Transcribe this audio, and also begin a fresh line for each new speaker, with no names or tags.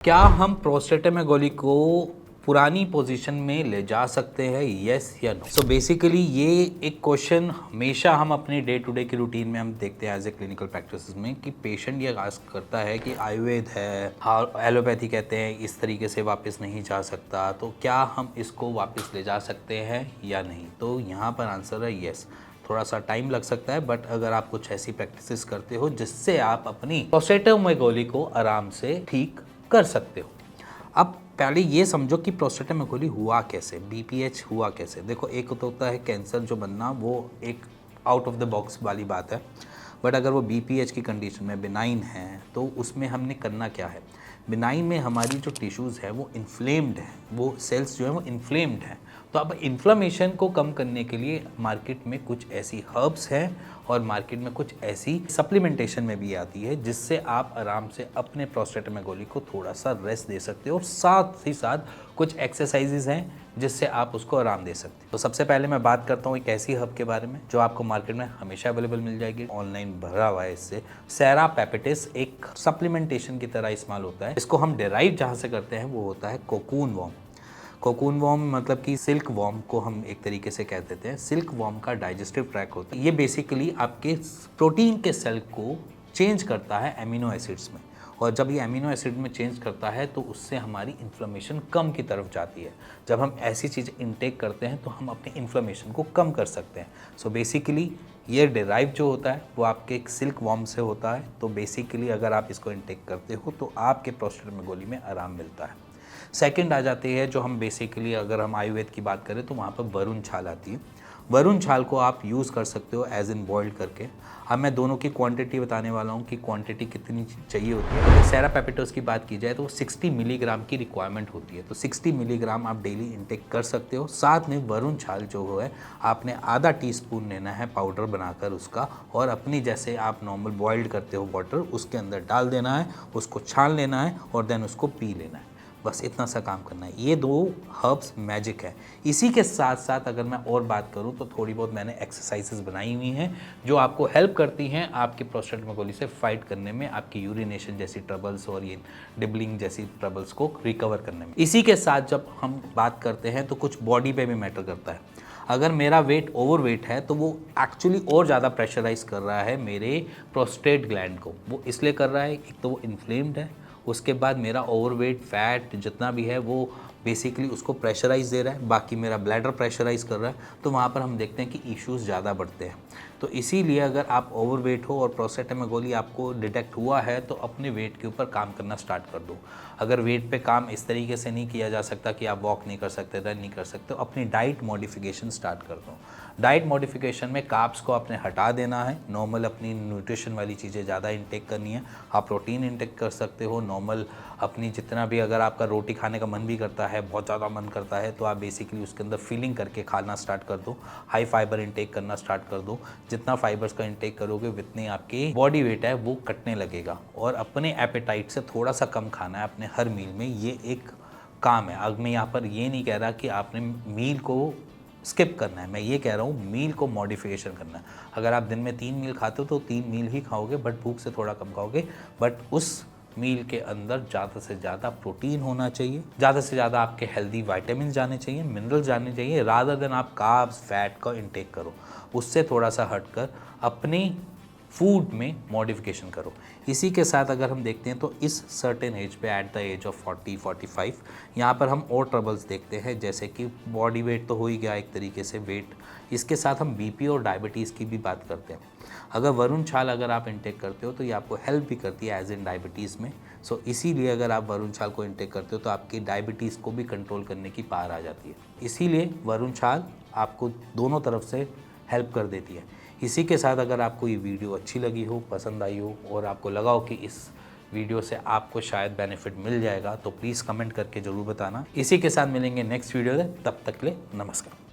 क्या हम प्रोस्टेटामेगाली को पुरानी पोजीशन में ले जा सकते हैं, यस या नो? सो बेसिकली ये एक क्वेश्चन हमेशा हम अपने डे टू डे की रूटीन में हम देखते हैं एज ए क्लिनिकल प्रैक्टिस में कि पेशेंट ये आस्क करता है कि आयुर्वेद है, हाँ एलोपैथी कहते हैं इस तरीके से वापस नहीं जा सकता, तो क्या हम इसको वापस ले जा सकते हैं या नहीं? तो यहाँ पर आंसर है यस। थोड़ा सा टाइम लग सकता है, बट अगर आप कुछ ऐसी प्रैक्टिसेस करते हो जिससे आप अपनी प्रोस्टेटामेगाली को आराम से ठीक कर सकते हो। अब पहले ये समझो कि प्रोस्टेटामेगाली हुआ कैसे, बीपीएच हुआ कैसे। देखो, एक तो होता है कैंसर जो बनना, वो एक आउट ऑफ द बॉक्स वाली बात है, बट अगर वो बीपीएच की कंडीशन में बिनाइन है तो उसमें हमने करना क्या है। बिनाइन में हमारी जो टिश्यूज़ है वो इन्फ्लेम्ड है, वो सेल्स जो है वो इन्फ्लेम्ड है। तो अब इन्फ्लेमेशन को कम करने के लिए मार्केट में कुछ ऐसी हर्ब्स हैं और मार्केट में कुछ ऐसी सप्लीमेंटेशन में भी आती है जिससे आप आराम से अपने प्रोस्टेटामेगाली को थोड़ा सा रेस्ट दे सकते हो, और साथ ही साथ कुछ एक्सरसाइजेज हैं जिससे आप उसको आराम दे सकते हो। तो सबसे पहले मैं बात करता हूँ एक ऐसी हर्ब के बारे में जो आपको मार्केट में हमेशा अवेलेबल मिल जाएगी, ऑनलाइन भरा हुआ है इससे। सेरा पेपिटिस एक सप्लीमेंटेशन की तरह इस्तेमाल होता है। इसको हम डिराइव जहाँ से करते हैं वो होता है कोकून वॉर्म। कोकून वॉर्म मतलब कि सिल्क वॉर्म को हम एक तरीके से कह देते हैं। सिल्क वॉर्म का डाइजेस्टिव ट्रैक होता है, ये बेसिकली आपके प्रोटीन के सेल को चेंज करता है एमिनो एसिड्स में, और जब ये एमिनो एसिड में चेंज करता है तो उससे हमारी इन्फ्लेमेशन कम की तरफ जाती है। जब हम ऐसी चीज़ इनटेक करते हैं तो हम अपनी इन्फ्लेमेशन को कम कर सकते हैं। सो बेसिकली ये डिराइव जो होता है वो आपके एक सिल्क वॉर्म से होता है। तो बेसिकली अगर आप इसको इनटेक करते हो तो आपके प्रोस्टेटामेगाली में आराम मिलता है। सेकंड आ जाती है जो हम बेसिकली अगर हम आयुर्वेद की बात करें तो वहाँ पर वरुण छाल आती है। वरुण छाल को आप यूज़ कर सकते हो एज इन बॉइल्ड करके। अब मैं दोनों की क्वांटिटी बताने वाला हूँ कि क्वांटिटी कितनी चाहिए होती है। अगर सेरा पेपिटोस की बात की जाए तो 60 मिलीग्राम की रिक्वायरमेंट होती है, तो 60 मिलीग्राम आप डेली इंटेक कर सकते हो। साथ में वरुण छाल जो है आपने आधा टीस्पून लेना है पाउडर बनाकर उसका, और अपनी जैसे आप नॉर्मल बॉइल्ड करते हो वाटर उसके अंदर डाल देना है, उसको छान लेना है और देन उसको पी लेना है। बस इतना सा काम करना है। ये दो हर्ब्स मैजिक है। इसी के साथ साथ अगर मैं और बात करूं तो थोड़ी बहुत मैंने एक्सरसाइजेस बनाई हुई हैं जो आपको हेल्प करती हैं आपके प्रोस्टेटामेगाली से फाइट करने में, आपकी यूरिनेशन जैसी ट्रबल्स और ये डिबलिंग जैसी ट्रबल्स को रिकवर करने में। इसी के साथ जब हम बात करते हैं तो कुछ बॉडी पे भी मैटर करता है। अगर मेरा वेट ओवर वेट है तो वो एक्चुअली और ज़्यादा प्रेशराइज कर रहा है मेरे प्रोस्टेट ग्लैंड को। वो इसलिए कर रहा है, एक तो वो इन्फ्लेम्ड है, उसके बाद मेरा ओवरवेट फैट जितना भी है वो बेसिकली उसको प्रेशराइज दे रहा है, बाकी मेरा ब्लैडर प्रेशराइज कर रहा है। तो वहाँ पर हम देखते हैं कि इश्यूज़ ज़्यादा बढ़ते हैं। तो इसीलिए अगर आप ओवरवेट हो और प्रोस्टेटामेगाली आपको डिटेक्ट हुआ है तो अपने वेट के ऊपर काम करना स्टार्ट कर दो। अगर वेट पे काम इस तरीके से नहीं किया जा सकता कि आप वॉक नहीं कर सकते, रन नहीं कर सकते, तो अपनी डाइट मॉडिफिकेशन स्टार्ट कर दो। डाइट मॉडिफिकेशन में कार्ब्स को आपने हटा देना है, नॉर्मल अपनी न्यूट्रिशन वाली चीज़ें ज़्यादा इंटेक करनी है। आप प्रोटीन इंटेक कर सकते हो नॉर्मल अपनी जितना भी, अगर आपका रोटी खाने का मन भी करता है, बहुत ज़्यादा मन करता है, तो आप बेसिकली उसके अंदर फिलिंग करके खाना स्टार्ट कर दो। हाई फाइबर इंटेक करना स्टार्ट कर दो। जितना फाइबर्स का इंटेक करोगे उतनी आपकी बॉडी वेट है वो कटने लगेगा। और अपने एपेटाइट से थोड़ा सा कम खाना है अपने हर मील में, ये एक काम है। अब मैं यहाँ पर ये नहीं कह रहा कि आपने मील को स्किप करना है, मैं ये कह रहा हूँ मील को मॉडिफिकेशन करना है। अगर आप दिन में 3 मील खाते हो तो 3 मील ही खाओगे, बट भूख से थोड़ा कम खाओगे। बट उस मील के अंदर ज़्यादा से ज़्यादा प्रोटीन होना चाहिए, ज़्यादा से ज़्यादा आपके हेल्दी वाइटामिन जाने चाहिए, मिनरल्स जाने चाहिए, रादर देन आप कार्ब्स फैट का इंटेक करो। उससे थोड़ा सा हटकर अपनी फूड में मॉडिफिकेशन करो। इसी के साथ अगर हम देखते हैं तो इस सर्टेन एज पे एट द एज ऑफ 40-45 यहाँ पर हम और ट्रबल्स देखते हैं, जैसे कि बॉडी वेट तो हो ही गया एक तरीके से वेट, इसके साथ हम बीपी और डायबिटीज़ की भी बात करते हैं। अगर वरुण छाल अगर आप इंटेक करते हो तो ये आपको हेल्प भी करती है एज इन डायबिटीज़ में। सो इसीलिए अगर आप वरुण छाल को इंटेक करते हो तो आपकी डायबिटीज़ को भी कंट्रोल करने की पावर आ जाती है। इसीलिए वरुण छाल आपको दोनों तरफ से हेल्प कर देती है। इसी के साथ अगर आपको ये वीडियो अच्छी लगी हो, पसंद आई हो, और आपको लगा हो कि इस वीडियो से आपको शायद बेनिफिट मिल जाएगा, तो प्लीज़ कमेंट करके ज़रूर बताना। इसी के साथ मिलेंगे नेक्स्ट वीडियो में, तब तक के लिए नमस्कार।